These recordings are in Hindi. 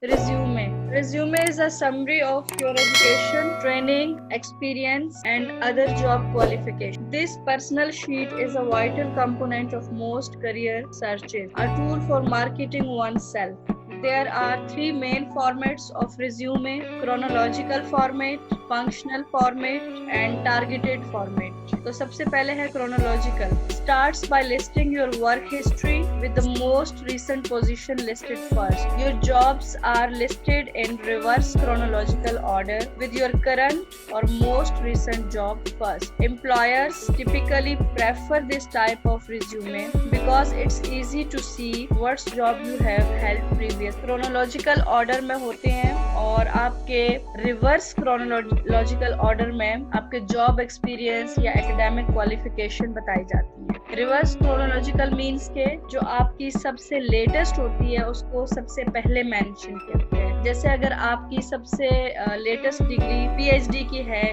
Resume. Resume is a summary of your education, training, experience, and other job qualifications. This personal sheet is a vital component of most career searches, a tool for marketing oneself. There are three main formats of resume: chronological format, functional format, and targeted format. तो सबसे पहले है chronological. Starts by listing your work history with the most recent position listed first. Your jobs are listed in reverse chronological order with your current or most recent job first. Employers typically prefer this type of resume because it's easy to see what job you have held previous. Chronological order में होते हैं और आपके रिवर्स क्रोनोलॉजिकल ऑर्डर में आपके जॉब एक्सपीरियंस या एकेडमिक क्वालिफिकेशन बताई जाती है। रिवर्स क्रोनोलॉजिकल मींस के जो आपकी सबसे लेटेस्ट होती है उसको सबसे पहले मेंशन करते हैं। जैसे अगर आपकी सबसे लेटेस्ट डिग्री पीएचडी की है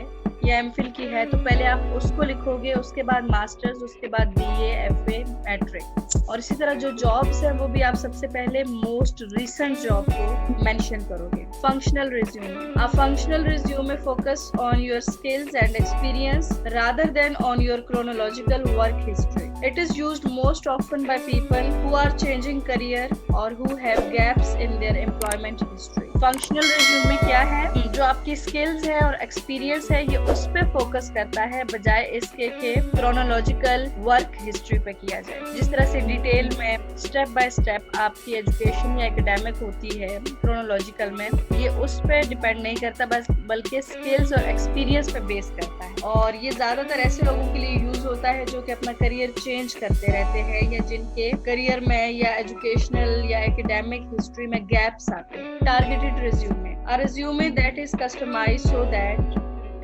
या एमफिल की है तो पहले आप उसको लिखोगे, उसके बाद मास्टर्स, उसके बाद बीए, एफए, मैट्रिक। और इसी तरह जो जॉब्स है वो भी आप सबसे पहले मोस्ट रिसेंट जॉब को मेंशन करोगे। Functional resume. A functional resume focus on your skills and experience rather than on your chronological work history. It is used most often by people who are changing career or who have gaps in their employment history. Functional resume क्या है? जो आपकी स्किल्स है और एक्सपीरियंस है ये उस पे फोकस करता है बजाय इसके कि क्रोनोलॉजिकल वर्क हिस्ट्री पे किया जाए। जिस तरह से डिटेल में स्टेप बाय स्टेप आपकी एजुकेशन या एकेडमिक होती है क्रोनोलॉजिकल में, ये उस पे डिपेंड नहीं करता बस बल्कि स्किल्स और एक्सपीरियंस पे बेस करता है। और ये ज्यादातर ऐसे लोगों के लिए यूज होता है जो कि अपना करियर चेंज करते रहते हैं या जिनके करियर में या एजुकेशनल या एकेडमिक हिस्ट्री में गैप्स आते हैं। Targeted resume. A resume that is customized so that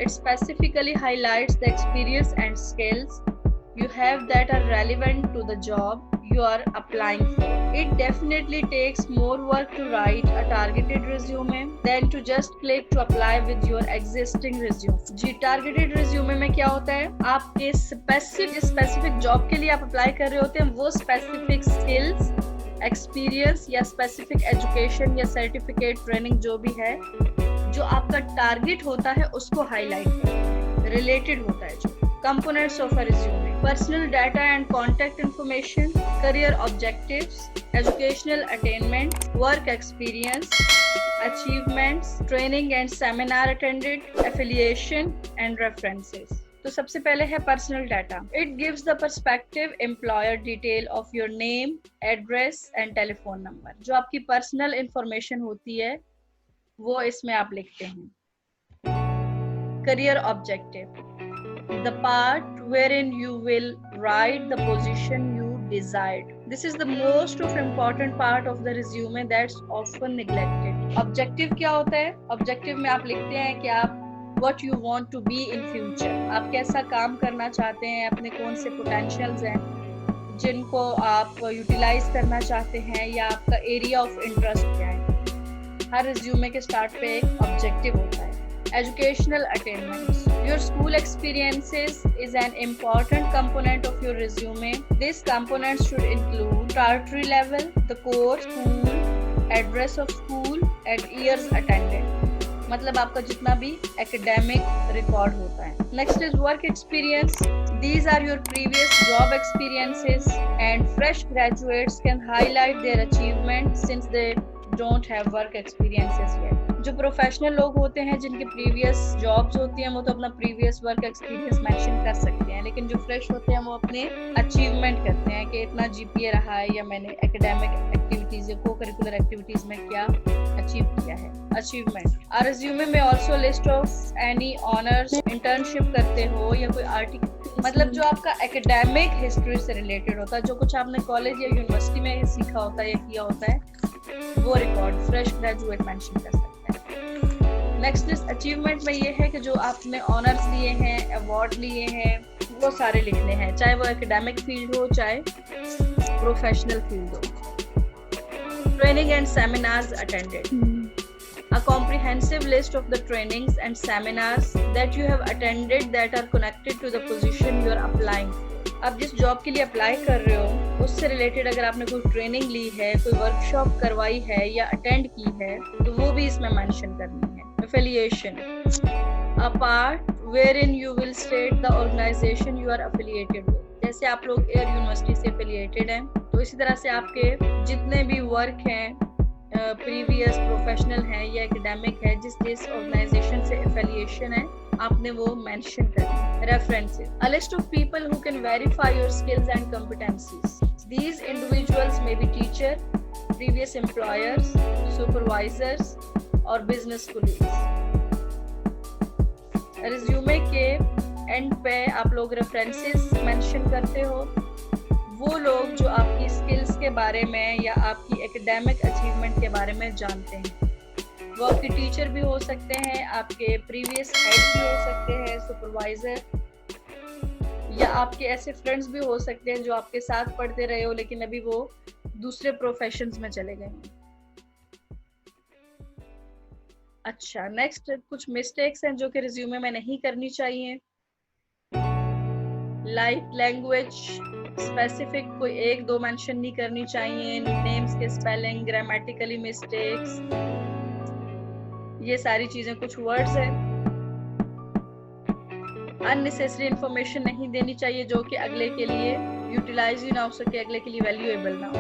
it specifically highlights the experience and skills you have that are relevant to the job you are applying for. It definitely takes more work to write a targeted resume than to just click to apply with your existing resume. जी, targeted resume में क्या होता है? आपके स्पेसिफिक जॉब के लिए आप अप्लाई कर रहे होते हैं, वो स्पेसिफिक स्किल्स, एक्सपीरियंस या स्पेसिफिक एजुकेशन या सर्टिफिकेट ट्रेनिंग जो भी है जो आपका टारगेट होता है उसको हाईलाइट करता है, रिलेटेड होता है। जो components of a resume: personal data and contact information, career objectives, educational attainment, work experience, achievements, training and seminar attended, affiliation and references. तो सबसे पहले है personal data. It gives the perspective employer detail of your name, address and telephone number. जो आपकी पर्सनल इंफॉर्मेशन होती है वो इसमें आप लिखते हैं। Career objective: the part wherein you will write the position you desired. This is the most of important part of the resume that's often neglected. Objective क्या होता है? Objective में आप लिखते हैं कि आप what you want to be in future. आप कैसा काम करना चाहते हैं, अपने कौन से potentials हैं जिनको आप यूटिलाइज करना चाहते हैं या आपका एरिया ऑफ इंटरेस्ट क्या है। हर रिज्यूमे के स्टार्ट पे एक ऑब्जेक्टिव होता है। Educational attainments. Your school experiences is an important component of your resume. These components should include tertiary level, the course, school, address of school, and years attended. मतलब आपका जितना भी academic record होता है। Next is work experience. These are your previous job experiences, and fresh graduates can highlight their achievements since they don't have work experiences yet. जो प्रोफेशनल लोग होते हैं जिनके प्रीवियस जॉब्स होती हैं वो तो अपना प्रीवियस वर्क एक्सपीरियंस मेंशन कर सकते हैं, लेकिन जो फ्रेश होते हैं वो अपने अचीवमेंट करते हैं कि इतना जीपीए रहा है या मैंने एकेडमिक एक्टिविटीज या को करिकुलर एक्टिविटीज में क्या अचीव किया है। अचीवमेंट: आ रिज्यूमे में also list of any honours, internship करते हो या कोई आर्टिकल, मतलब जो आपका एकेडमिक हिस्ट्री से रिलेटेड होता है, जो कुछ आपने कॉलेज या यूनिवर्सिटी में सीखा होता है या किया होता है वो रिकॉर्ड फ्रेश ग्रेजुएट मेंशन कर सकते हैं। नेक्स्ट इज अचीवमेंट में ये है कि जो आपने ऑनर्स लिए हैं, अवार्ड लिए हैं, वो सारे लिखने हैं, चाहे वो एकेडमिक फील्ड हो चाहे प्रोफेशनल फील्ड हो। Training and seminars attended: a comprehensive list of the trainings and seminars that you have attended that are connected to the position you are applying for. आप जिस जॉब के लिए अप्लाई कर रहे हो उससे रिलेटेड अगर आपने कोई ट्रेनिंग ली है, कोई वर्कशॉप करवाई है या अटेंड की है तो वो भी इसमें मेंशन करनी है। Affiliation, a part wherein you will state the organisation you are affiliated with. जैसे आप लोग एयर यूनिवर्सिटी से एफिलिएटेड हैं तो इसी तरह से आपके जितने भी वर्क हैं, प्रीवियस प्रोफेशनल है या एकेडमिक है, जिस जिस ऑर्गेनाइजेशन से एफिलिएशन है आपने वो मेंशन करना है। References, a list of people who can verify your skills and competencies. These individuals may be teacher, previous employers, supervisors और बिजनेस कोलीग्स। रिज्यूमे के एंड पे आप लोग रेफरेंसेस मेंशन करते हो, वो लोग जो आपकी स्किल्स के बारे में या आपकी एकेडमिक अचीवमेंट के बारे में जानते हैं। वो आपके टीचर भी हो सकते हैं, आपके प्रीवियस हेड भी हो सकते हैं, सुपरवाइजर, या आपके ऐसे फ्रेंड्स भी हो सकते हैं जो आपके साथ पढ़ते रहे हो लेकिन अभी वो दूसरे प्रोफेशंस में चले गए हैं। अच्छा, नेक्स्ट कुछ मिस्टेक्स हैं जो कि रिज्यूमे में नहीं करनी चाहिए। लाइक लैंग्वेज स्पेसिफिक कोई एक दो मेंशन नहीं करनी चाहिए। नेम्स के स्पेलिंग, ग्रामेटिकली मिस्टेक्स, ये सारी चीजें कुछ वर्ड्स हैं। अननेसेसरी इंफॉर्मेशन नहीं देनी चाहिए जो कि अगले के लिए यूटिलाइज ही ना हो सके, अगले के लिए वैल्यूएबल ना हो।